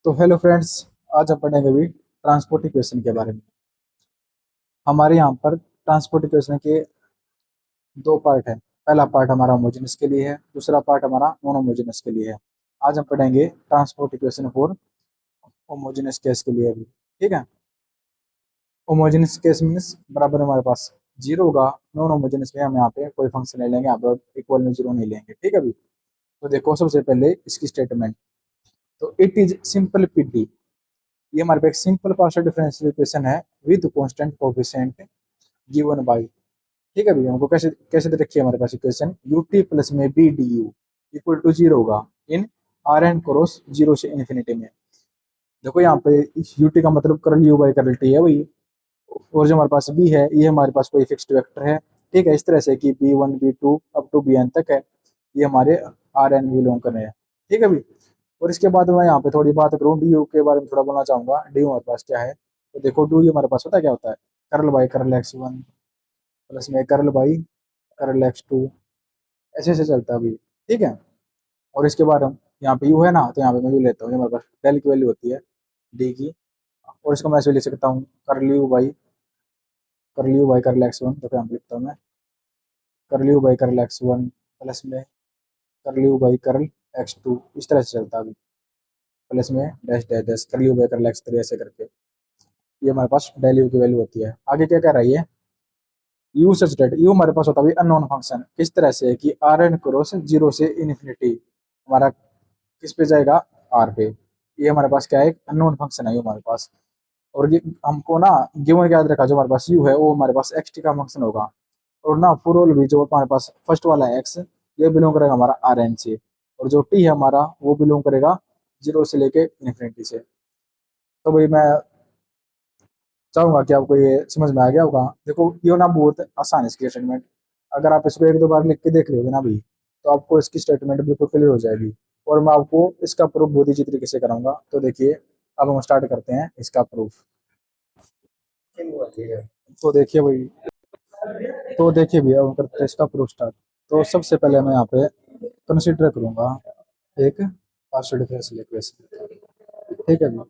तो hello friends. आज हम पढ़ेंगे भी ट्रांसपोर्ट इक्वेशन के बारे में। हमारे यहाँ पर ट्रांसपोर्ट इक्वेशन के दो पार्ट है। पहला पार्ट हमारा होमोजेनस के लिए है, दूसरा पार्ट हमारा नॉन होमोजेनस के लिए है। आज हम पढ़ेंगे transport equation for homogeneous case के लिए भी। ठीक है। होमोजेनस केस मीन्स बराबर हमारे पास जीरो होगा। नॉन होमोजेनस में हम यहाँ पे कोई फंक्शन नहीं लेंगे, यहाँ पे इक्वल में जीरो नहीं लेंगे। ठीक है अभी। तो देखो सबसे पहले इसकी स्टेटमेंट। तो इट इज सिंपल पीडी। ये हमारे पे एक सिंपल पार्शियल डिफरेंशियल इक्वेशन है with constant coefficient given by. ठीक है भैया, हमको कैसे कैसे दे रखी है हमारे पास इक्वेशन, यू टी प्लस में B D U equal to zero होगा in R N cross zero से इन्फिनिटी में। देखो यहाँ पे इस यू टी का मतलब करल यू बाई करल टी है भाई। और जो हमारे पास बी है ये हमारे पास कोई फिक्स्ड वेक्टर है। ठीक है, इस तरह से कि B one B two up to B N तक है, ये हमारे आर एन बिलोंग कर रहे हैं। ठीक है भाई। और इसके बाद मैं यहाँ पे थोड़ी बात करूँ डी यू के बारे में, थोड़ा बोलना चाहूंगा। डी यू हमारे पास क्या है, तो देखो डी यू हमारे पास पता है क्या होता है, करल बाई करल एक्स वन प्लस में करल बाई करल एक्स टू, ऐसे ऐसे चलता है अभी। ठीक है। और इसके बाद हम यहाँ पे यू है ना, तो यहाँ पे मैं यू लेता हूँ, ये हमारे पास डेल की वैल्यू होती है डी की। और इसको मैं ऐसे लिख सकता हूँ करल यू बाई करल एक्स वन, तो यहाँ पे लिखता हूँ मैं करल यू बाई करल एक्स वन प्लस में करल यू बाई करल एक्स टू, इस तरह से चलता है अभी। प्लस में डैश डैश डैश करल यू बाई करल एक्स थ्री, ऐसे करके ये हमारे पास डेल यू की वैल्यू होती है। आगे क्या कह रहा है ये, यू सच डेट यू हमारे पास होता है अननोन फंक्शन। किस तरह से कि आर एन क्रॉस जीरो से इन्फिनिटी हमारा किस पे जाएगा, आर पे। ये हमारे पास क्या है, एक अननोन फंक्शन है ये हमारे पास। और ये हमको ना गिवन याद रखा, जो हमारे पास यू है वो हमारे पास एक्स टी का फंक्शन होगा। और ना फॉर ऑल भी जो हमारे पास फर्स्ट वाला है एक्स, ये बिलोंग करेगा हमारा आर एन से। और जो टी है हमारा वो बिलोंग करेगा जीरो से लेके इन्फिनिटी से। तो भाई मैं चाहूंगा कि आपको ये समझ में आ गया होगा। देखो ये ना बहुत आसान है इसकी स्टेटमेंट। अगर आप इसको एक दो बार लिख के देख लोगे ना भाई, तो आपको इसकी स्टेटमेंट बिल्कुल क्लियर हो जाएगी। और मैं आपको इसका प्रूफ बहुत ही अच्छी तरीके से कराऊंगा। तो देखिए, अब हम स्टार्ट करते हैं इसका प्रूफ। तो देखिए भाई, तो देखिए भैया हम करते हैं इसका प्रूफ स्टार्ट। तो सबसे पहले मैं यहाँ पे कंसिडर करूंगा एक पार्शियल डिफरेंशियल इक्वेशन। ठीक है भैया।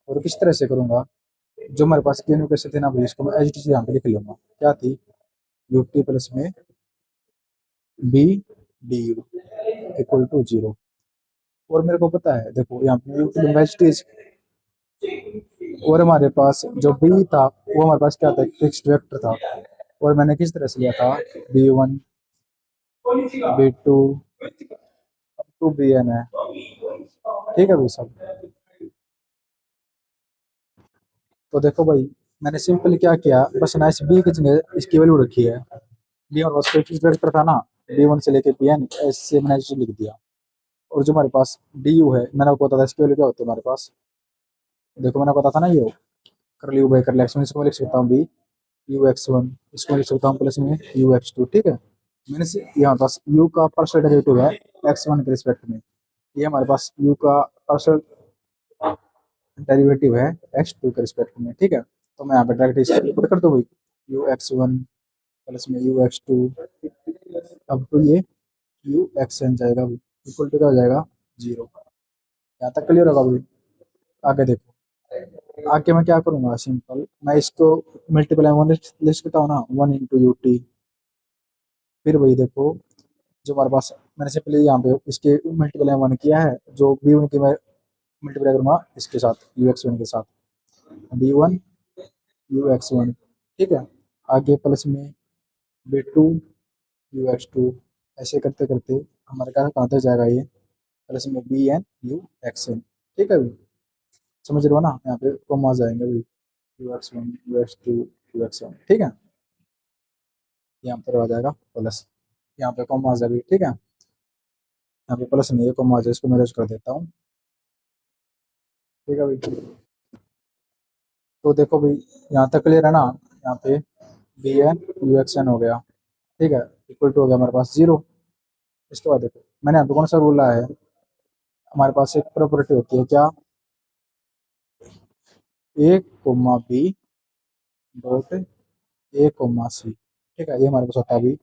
और किस तरह से करूंगा, जो हमारे पास तीन इक्वेशन थे ना भाई, इसको मैं एच टी से यहाँ पे लिख लूंगा। क्या थी, यू टी प्लस में B D U equal to zero. और मेरे को पता है, देखो यहाँ पे यू टी लूंगा एच टी, और हमारे पास जो बी था वो हमारे पास क्या था, फिक्स्ड वेक्टर था। और मैंने किस तरह से लिया था, B one B two to B N है। ठीक है भाई सब। तो देखो भाई, मैंने सिंपल क्या किया, बस ना इस बी की जगह इसकी वैल्यू रखी है। बी वन बस फिक्स्ड वेक्टर था ना, बी वन से लेके बी एन, ऐसे मैंने ऐसे लिख दिया। और जो हमारे पास डी यू है, मैंने आपको बताया इसकी वैल्यू क्या होती है हमारे पास। देखो मैंने पता था ना, ये कर यू बाई कर एक्स वन, इसको मैं लिख सकता हूँ बी यू एक्स वन, इसको लिख सकता हूँ प्लस में यू एक्स टू। ठीक है। मैंने से यहाँ पास यू का पार्शियल डेरिवेटिव है एक्स वन के रिस्पेक्ट में, ये हमारे पास यू का पार्शियल डेरिवेटिव है एक्स टू के रिस्पेक्ट में। ठीक है। तो मैं यहाँ पे डायरेक्ट इसे पुट कर दूँ भाई, यू एक्स वन प्लस में यू एक्स टू अब तो ये यू एक्स एन जाएगा इक्वल टू क्या हो जाएगा, जीरो। यहाँ तक क्लियर होगा भाई। आगे देखो, आगे मैं क्या करूंगा, सिंपल मैं इसको मल्टीप्लाई वन लिख सकता हूँ ना, वन इंटू यू टी। फिर वही देखो, जो हमारे पास मैंने सिंपली यहाँ पे इसके मल्टीप्लाई वन किया है, जो बी वन की मैं मल्टीप्लाई करूंगा इसके साथ यू एक्स वन के साथ, B one U X one. ठीक है। आगे प्लस में B two U X two, ऐसे करते करते हमारे क्या कहाँ तक जाएगा ये, प्लस में B N U X N. ठीक है भाई, समझ रहे हो ना, यहाँ पे कॉमा आ जाएंगे भाई, U X one U X two U X one. ठीक है। यहाँ पर आ जाएगा प्लस, यहाँ पे कॉमा आ जाएगी। ठीक है। यहाँ पे प्लस नहीं है, कॉमा आ जाए, इसको मैं रेज कर देता हूँ। ठीक है भाई। तो देखो भाई, यहाँ तक क्लियर है ना, यहाँ पे B N U X N हो गया। ठीक है। इक्वल टू हो गया हमारे पास जीरो। इसके बाद देखो मैंने यहाँ पे कौन सा रूल लाया है, हमारे पास एक प्रॉपर्टी होती है क्या, A comma B dot A comma C. ठीक है, ये हमारे पास होता है अभी।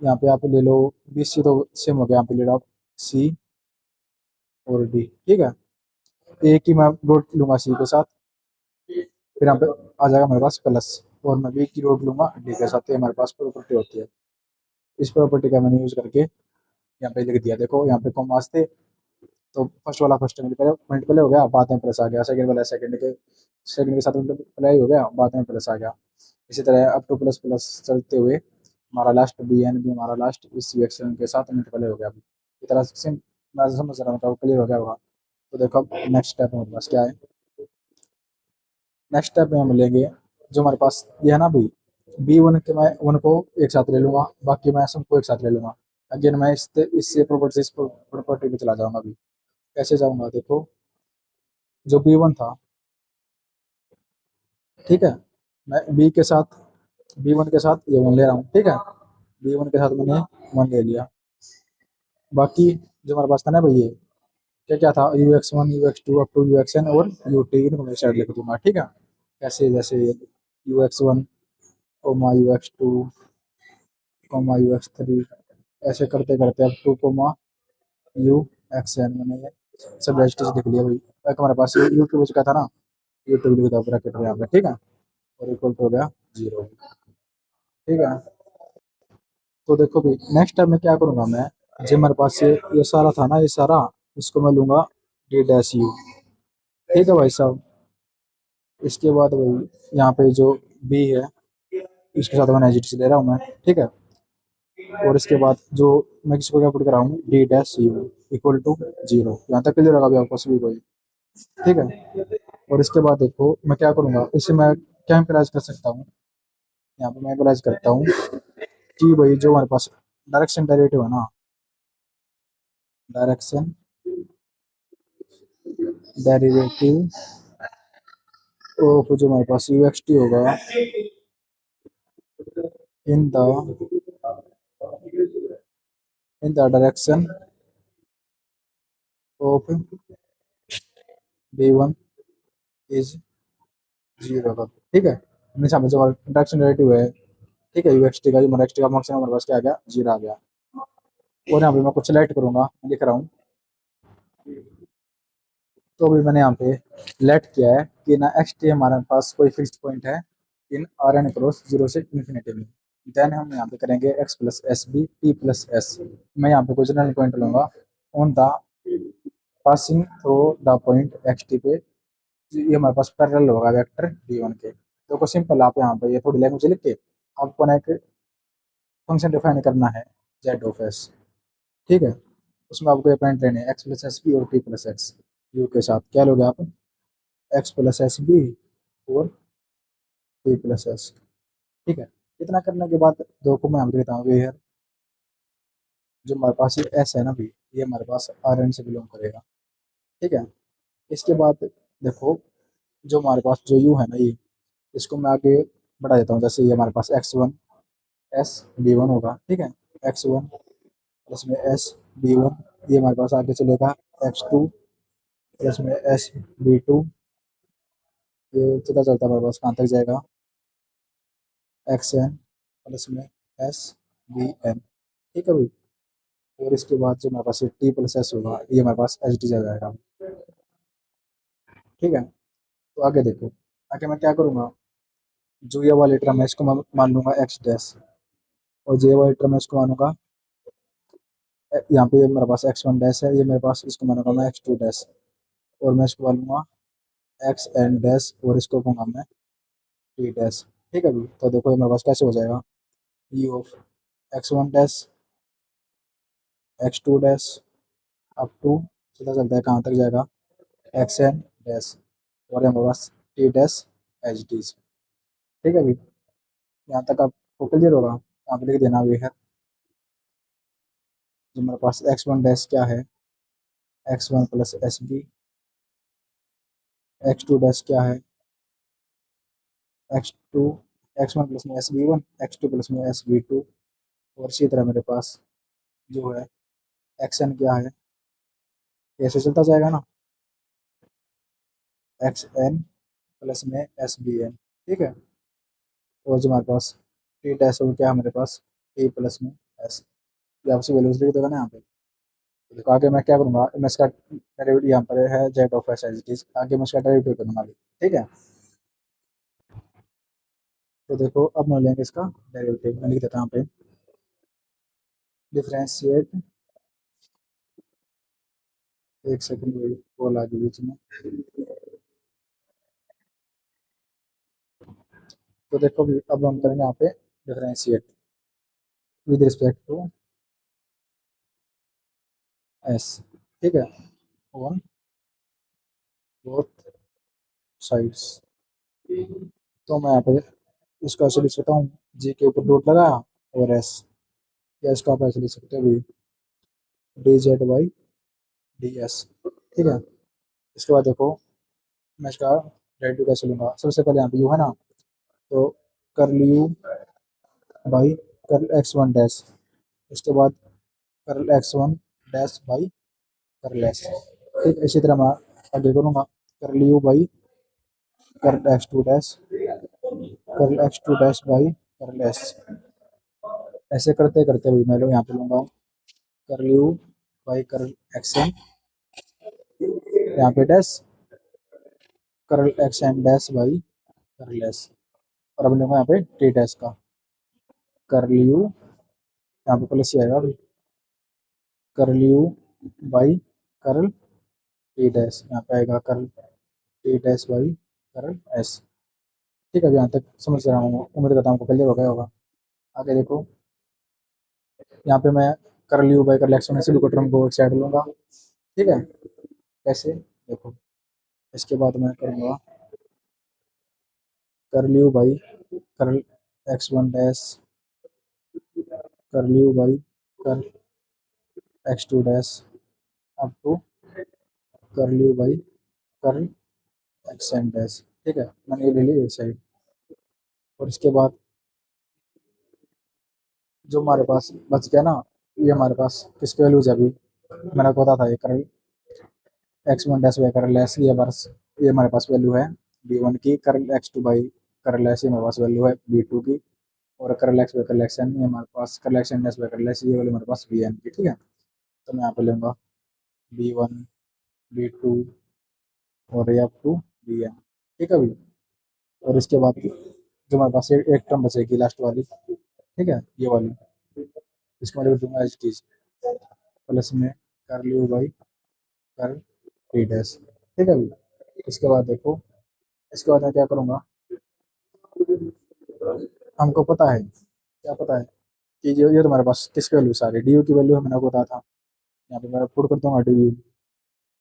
यहाँ पे आप ले लो बी सी, तो सेम हो गया, यहाँ पे ले लो आप सी और डी। ठीक है। ए की मैं डॉट लूंगा सी के साथ, फिर यहाँ पे आ जाएगा मेरे पास प्लस, और मैं बी की डॉट लूंगा डी के साथ। ये हमारे पास प्रॉपर्टी होती है। इस प्रॉपर्टी का मैंने यूज करके यहाँ पे लिख दिया। देखो यहाँ पे कॉमास थे, तो फर्स्ट वाला फर्स्ट मल्टीप्लाई हो गया, बाद में प्लस आ गया। सेकंड वाला सेकंड के साथ मल्टीप्लाई हो गया, बाद में प्लस आ गया। इसी तरह अप टू प्लस प्लस चलते हुए हमारा लास्ट बी एन भी हमारा लास्ट इस रिएक्शन के साथ मल्टीप्लाई हो गया। अभी इस तरह से मैं समझ रहा हूँ तो क्लियर हो गया होगा। तो देखो अब नेक्स्ट स्टेप हमारे पास क्या है। नेक्स्ट स्टेप में हम लेंगे जो हमारे पास ये है ना बी, बी वन के मैं वन को एक साथ ले लूंगा, बाकी मैं सबको एक साथ ले लूंगा। अगेन मैं इससे प्रॉपर्टी इस प्रॉपर्टी पे चला जाऊंगा। अभी कैसे जाऊंगा देखो, जो बी वन था, ठीक है, मैं बी के साथ बी वन के साथ ये वन ले रहा हूँ, ठीक है। बी वन के साथ मैंने वन ले लिया। बाकी जो हमारे पास था ना भाई, ये क्या क्या था, U X one U X two up to U X N और यू टी, इनको मैं साइड लिख दूंगा, ठीक है। कैसे, जैसे U X one comma U X two comma U X three, ऐसे करते करते अब two comma U X N, मैंने ये सब रजिस्टर लिख लिया भाई। एक हमारे पास यूट्यूब का था ना, यूट्यूब लिख दो ब्रैकेट में यहाँ पे, ठीक है, और इक्वल हो गया जीरो, ठीक है। तो देखो भाई नेक्स्ट टाइम मैं क्या करूंगा, मैं जो मेरे पास ये सारा था ना, ये सारा इसको मैं लूंगा डी डैश यू, ठीक है भाई साहब। इसके बाद भाई यहाँ पे जो बी है इसके साथ मैं एजिट ले रहा हूँ मैं, ठीक है। और इसके बाद जो मैं किसको क्या पुट कर रहा हूँ, D dash U equal to zero, यहाँ तक क्लियर होगा अभी आपको सभी कोई, ठीक है। और इसके बाद देखो मैं क्या करूंगा, इसे मैं क्या इम्प्लाइज कर सकता हूँ, यहाँ पे मैं इम्प्लाइज करता हूँ कि भाई जो हमारे पास डायरेक्शन डेरिवेटिव है ना, डायरेक्शन डेरिवेटिव ऑफ जो हमारे पास यू एक्स टी होगा in the direction of B one is zero का, ठीक है। मीन्स हमें जो डायरेक्शन डेरिवेटिव है, ठीक है, यू एक्स टी का, जो एक्स टी का फंक्शन हमारे पास क्या आ गया, जीरो आ गया। और यहाँ पे मैं कुछ सेलेक्ट करूंगा, मैं लिख रहा हूँ। तो अभी मैंने यहाँ पे लेट किया है कि ना एक्स टी हमारे पास कोई फिक्स्ड पॉइंट है in R N cross zero से इन्फिनिटी में। देन हम यहाँ पे करेंगे X plus S B T plus S. मैं यहाँ पे कोई जनरल पॉइंट लूंगा on the passing through the point X T पे, ये हमारे पास पैरेलल होगा वेक्टर डी वन के। तो को सिंपल आप यहाँ पे ये थोड़ी लैंग्वेज लिख के आपको ना एक फंक्शन डिफाइन करना है जेड ऑफ एस, ठीक है। उसमें आपको ये पॉइंट लेने हैं एक्स प्लस एस बी और टी प्लस एक्स, यू के साथ क्या लोगे आप, एक्स प्लस एस बी और टी प्लस एस, ठीक है। इतना करने के बाद दो को मैं हम देता हूँ ये है, जो हमारे पास ये एस है ना भी, ये हमारे पास आर एन से बिलोंग करेगा, ठीक है। इसके बाद देखो जो हमारे पास जो यू है ना ये, इसको मैं आगे बढ़ा देता हूँ। जैसे ये हमारे पास X one S B one होगा, ठीक है, एक्स वन प्लस में एस बी वन, ये हमारे पास आगे चलेगा एक्स टू प्लस में एस बी टू, ये चलता चलता हमारे पास कहाँ तक जाएगा, एक्स एन प्लस में एस बी एन, ठीक है भाई। और इसके बाद जो हमारे पास टी प्लस एस होगा, ये हमारे पास एच डी जाएगा, ठीक है। तो आगे देखो, आगे मैं क्या करूँगा, जो ये वाले टर्म है इसको मैं मान लूंगा एक्स डैश, और जे वाले टर्म है इसको मानूंगा यहाँ पे मेरे पास एक्स वन डैश है, ये मेरे पास इसको मानूंगा मैं एक्स टू डैश, और मैं इसको मानूंगा एक्स एन डैश, और इसको कहूँगा मैं टी डैश, ठीक है भाई। तो देखो ये मेरे पास कैसे हो जाएगा, U of X one dash X two dash up to सीधा चलता है कहाँ तक जाएगा, एक्स एन डैश, और हमारे पास टी डैश एच डी, ठीक है भाई। यहाँ तक आपको क्लियर होगा, आप लिख देना भी है। जो हमारे पास एक्स वन डैश क्या है, X one plus S B, X two dash क्या है, X two X one plus में S B one, X two plus में एस बी टू, और इसी तरह मेरे पास जो है एक्स एन क्या है, ऐसे चलता जाएगा ना, एक्स एन प्लस में एस बी एन, ठीक है। और जो हमारे पास टी डैश हो क्या है, हमारे पास टी प्लस में एस, ये आपसे वैल्यूज लिख देगा ना यहाँ पे, तो देखो आगे मैं क्या करूंगा, मैं इसका डेरिवेटिव यहाँ पर है Z of S as it is, आगे मैं इसका डेरिवेटिव करूंगा अभी। ठीक है, तो देखो अब मैं लेंगे इसका डेरिवेटिव, मैं लिख देता हूँ यहाँ पे डिफरेंशिएट, एक सेकंड वेट, कॉल आ गई बीच में। तो देखो भी अब हम करेंगे यहाँ पे differentiate with respect to S. ठीक है, ऑन बोथ साइड्स। तो मैं यहाँ पे इसका ऐसे लिख सकता हूँ, जी के ऊपर डॉट लगा और एस, या इसका आप ऐसे लिख सकते हो भी D Z Y D S. ठीक है, इसके बाद देखो मैं इसका डेरिवेटिव कैसे लूंगा, सबसे पहले यहाँ पे यू है ना, तो curl U by curl X one dash, उसके बाद curl X one dash by curl S. ठीक, इसी तरह मैं आगे करूँगा, curl U by curl X two dash, curl X two dash by curl S. ऐसे करते करते हुए मैं लोग यहाँ पे लूँगा curl U by curl X N, यहाँ पे dash curl X N dash by curl S, और अब लूँगा यहाँ पे टी डैश का कर्ल यू, यहाँ पे प्लस ही आएगा अभी, curl U by curl T dash, यहाँ पे आएगा curl T dash by curl S. ठीक है, अभी यहाँ तक समझ रहा हूँ, उम्मीद करता हूँ आपको क्लियर हो गया होगा। आगे देखो यहाँ पे मैं curl U by curl X one से को टर्म को एक साइड लूँगा। ठीक है, कैसे देखो, इसके बाद मैं करूँगा curl U by curl X one dash, curl U by curl X two dash up to curl U by curl X N dash. ठीक है, मैंने ये ले ली एक साइड, और इसके बाद जो हमारे पास बच गया ना, ये हमारे पास किसकी वैल्यूज है अभी, मैंने आपको बताया था ये curl X one dash by curl S, ये हमारे पास वैल्यू है बी वन की, curl X two by curl S ये हमारे पास वैल्यू है बी टू की, और curl X by curl X N ये हमारे पास, curl X N dash by curl S ये वैल्यू हमारे पास बी एन की। ठीक है, तो मैं यहाँ पे लूँगा बी वन बी टू और ये अप टू बी एन। ठीक है अभी, और इसके बाद जो हमारे पास एक टर्म बचेगी लास्ट वाली, ठीक है ये वाली, इसको मैं लिख दूंगा एच टी प्लस में curl U by curl T dash. ठीक है अभी, इसके बाद देखो, इसके बाद मैं क्या करूँगा, हमको पता है क्या पता है कि ये तुम्हारे पास किसकी वैल्यू सारी डी यू की वैल्यू है, मैंने आपको बताया था। यहाँ पे मैं पुट कर दूंगा डी यू,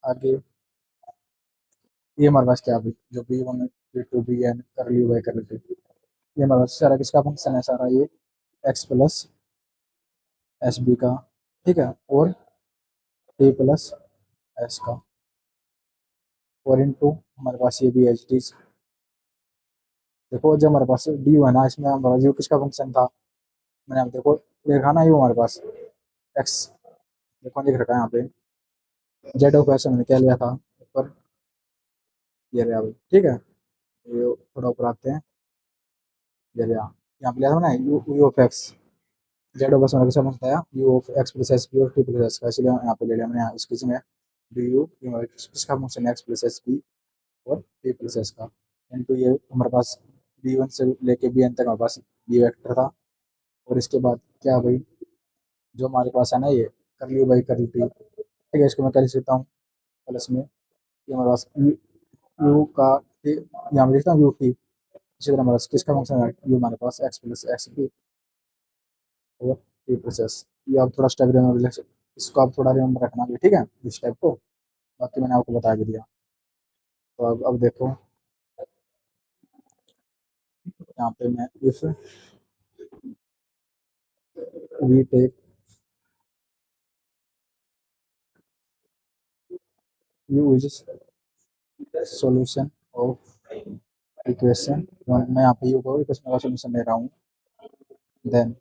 आगे ये हमारे पास क्या अभी जो B one B two B N कर ली बाई कर ली, ये हमारे पास सारा किसका फंक्शन है, सारा ये एक्स प्लस एस बी का। ठीक है, और टी प्लस एस का, और इनटू हमारे पास ये भी एच डी। देखो जो हमारे पास डी यू है ना, इसमें हमारा यू किसका फंक्शन था, मैंने यहाँ पे देखो लिखा ना, यू हमारे पास एक्स, देखो लिख रखा है यहाँ पे जेड ऑफ एक्स, मैंने क्या लिया था ऊपर, ये रहा अभी। ठीक है, ये थोड़ा ऊपर आते हैं, ये रहा यहाँ पे लिया था ना U U of X, Z of X मैंने कैसे बताया U of X plus S B और टी प्लस एस का, इसलिए यहाँ पे ले लिया मैंने, यहाँ इसके में डी यू ये हमारे किसका फंक्शन है एक्स प्लस एस बी और टी प्लस एस का, इनटू ये हमारे पास बी वन से लेके बी एन तक हमारे पास बी वेक्टर था, और इसके बाद क्या भाई जो हमारे पास है ना ये कर ली बाई कर ली टी। ठीक है, इसको मैं कर सकता हूँ प्लस में ये हमारे पास यू का यहाँ पे लिखता हूँ यू टी, इसी तरह हमारे पास किसका फंक्शन है यू हमारे पास एक्स प्लस एक्स बी और टी प्लस एस। ये आप थोड़ा स्टेप रिमेम्बर, इसको आप थोड़ा रिमेम्बर रखना भी। ठीक है, इस स्टेप को बाकी मैंने आपको बता भी दिया। तो अब देखो यहाँ पे मैं if we take U is solution of equation one, मैं यहाँ पे यू को इक्वेशन का सॉल्यूशन ले रहा हूँ, देन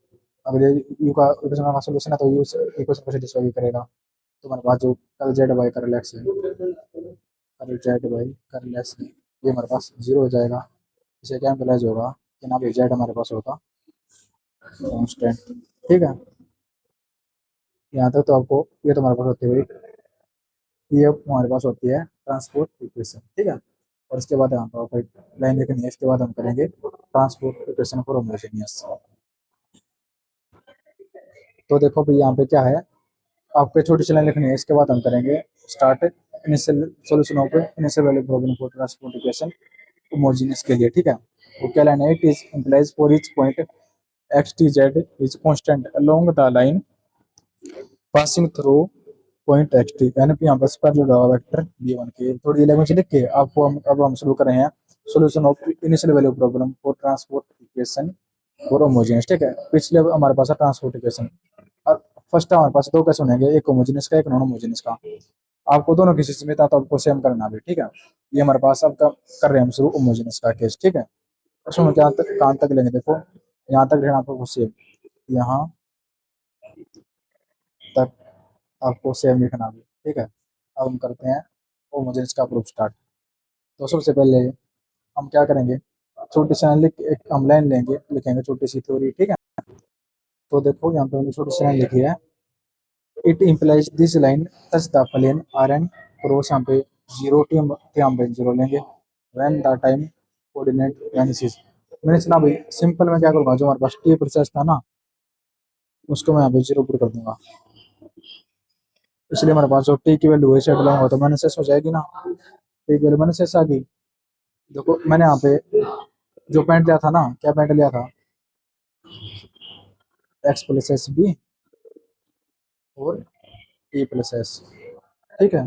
अगर ये यू का इक्वेशन का सॉल्यूशन है तो यू इक्वेशन को सेटिस्फाई करेगा, तो हमारे पास जो कर जेड बाई कर एक्स है, कर जेड बाई कर एक्स है, ये हमारे पास जीरो हो जाएगा, इसे क्या एम्पलाइज होगा कि ना भाई जेड हमारे पास होगा कांस्टेंट। ठीक है, यहाँ तक तो आपको ये तो हमारे पास होती है, ये हमारे पास होती है ट्रांसपोर्ट इक्वेशन, ठीक है। और इसके बाद यहाँ पर लाइन लिखनी है, इसके बाद हम करेंगे ट्रांसपोर्ट इक्वेशन फॉर होमोजेनियस। तो देखो भाई यहाँ पे क्या है, आपको छोटी सी लाइन लिखनी है, इसके बाद हम करेंगे start initial solution of initial value problem for transport equation homogeneous के लिए, ठीक है। वो क्या लाइन है, it is implies for each point X T Z is constant along the line passing through point X T, यानी कि यहाँ पर पैरेलल होगा वेक्टर बी वन के। थोड़ी लैंग्वेज लिख के आपको हम शुरू कर रहे हैं solution of initial value problem for transport equation for homogeneous, ठीक है। पिछले हमारे पास है ट्रांसपोर्ट इक्वेशन, और फर्स्ट हमारे पास दो कैसे होंगे, एक होमोजेनियस का एक नॉन होमोजेनियस का। आपको दोनों की सिस्टम में था तो आपको सेम करना भी, ठीक है। ये हमारे पास अब कर रहे हैं हम शुरू होमोजेनियस का केस, ठीक है। उसमें क्या तक कहाँ तक लेंगे, देखो यहाँ तक लेना आपको सेम, यहाँ तक आपको सेम लिखना भी, ठीक है। अब हम करते हैं होमोजेनियस का प्रूफ स्टार्ट। तो सबसे पहले हम क्या करेंगे, छोटी सी लाइन लिख एक हम लाइन लेंगे, लिखेंगे छोटी सी थ्योरी, ठीक है। तो देखो यहाँ पे हमने छोटी सी लाइन लिखी है, it implies this line touch the plane R N cross, यहाँ पे जीरो टी हम पे जीरो लेंगे, when the time coordinate vanishes. मैंने सुना भाई सिंपल में क्या करूँगा, जो हमारे पास टी प्रोसेस था ना उसको मैं यहाँ पे जीरो पुट कर दूंगा, इसलिए हमारे पास जो टी की वैल्यू है सेट लाऊंगा तो मैंने शेष हो जाएगी ना, टी की वैल्यू मैंने शेष आ गई। देखो मैंने यहाँ पे जो पॉइंट लिया था ना, क्या पॉइंट लिया था, एक्स प्लस एस बी और टी प्लस एस, ठीक है।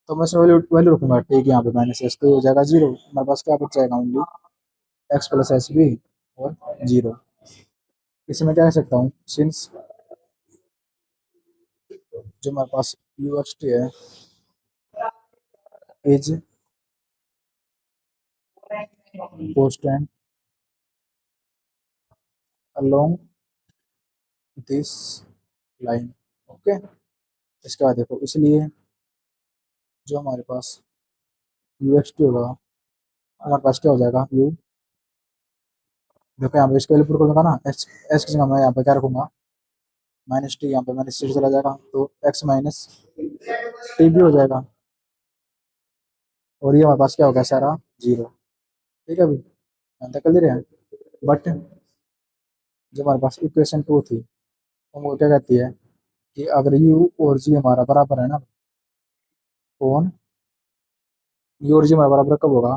तो मैं इसमें वैल्यू वैल्यू रखूंगा टी की, यहाँ पे माइनस एस तो ये हो जाएगा जीरो, हमारे पास क्या बच जाएगा only X plus S B और जीरो। इसमें क्या कह सकता हूँ, सिंस जो हमारे पास यू एक्स टी है is constant along this line, okay. इसके बाद देखो इसलिए जो हमारे पास यू एक्स टी होगा, हमारे पास क्या हो जाएगा यू, देखो यहाँ पे इसके वैल्यू पुट कर दूंगा ना, एक्स एक्स की जगह मैं यहाँ पे क्या रखूंगा माइनस टी, यहाँ पे माइनस टी चला जाएगा तो एक्स माइनस टी भी हो जाएगा, और ये हमारे पास क्या होगा सारा जीरो, ठीक है भाई, यहाँ तक क्लियर है। बट जो हमारे पास इक्वेशन टू थी वो क्या कहती है कि अगर यू और जी हमारा बराबर है ना, कौन यू और जी हमारा बराबर कब होगा,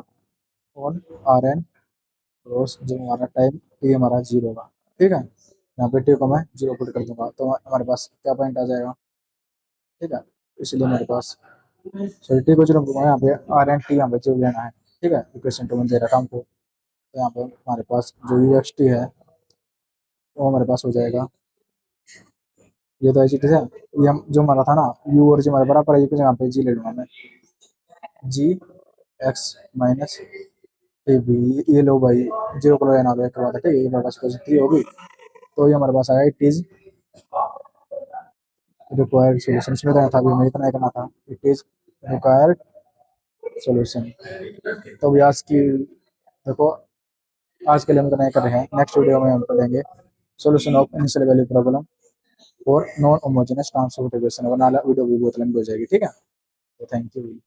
कौन आर एन क्रॉस जब हमारा टाइम टी हमारा जीरो होगा, ठीक है। यहाँ पे टी को मैं जीरो पुट कर दूंगा तो हमारे पास क्या पॉइंट आ जाएगा, ठीक है। इसलिए हमारे पास सॉरी टी को जीरो दूंगा, यहाँ पे आर एन टी यहाँ पे जीरो लेना है, ठीक है। इक्वेशन टू में दे रखा हमको, तो यहाँ पे हमारे पास जो यू एक्स टी है वो हमारे पास हो जाएगा, ये तो ऐसी चीज है, ये हम जो हमारा था ना यू और जी हमारे बराबर है, ये जगह पे जी ले लूंगा मैं, जी एक्स माइनस टी बी, ये लो भाई जीरो को लेना होगा एक बात है, ठीक है। ये हमारे पास थ्री होगी तो ये हमारे पास आया इट इज रिक्वायर्ड सॉल्यूशन, इसमें देना था अभी हमें इतना ही करना था, इट इज रिक्वायर्ड सॉल्यूशन। तो अभी आज की देखो, आज के लिए हम इतना ही कर रहे हैं, नेक्स्ट वीडियो में हम पढ़ेंगे solution of initial value problem और नॉन होमोजेनियस ट्रांसफर इक्वेशन, वरना वीडियो भी बहुत लंबी हो जाएगी, ठीक है। तो थैंक यू।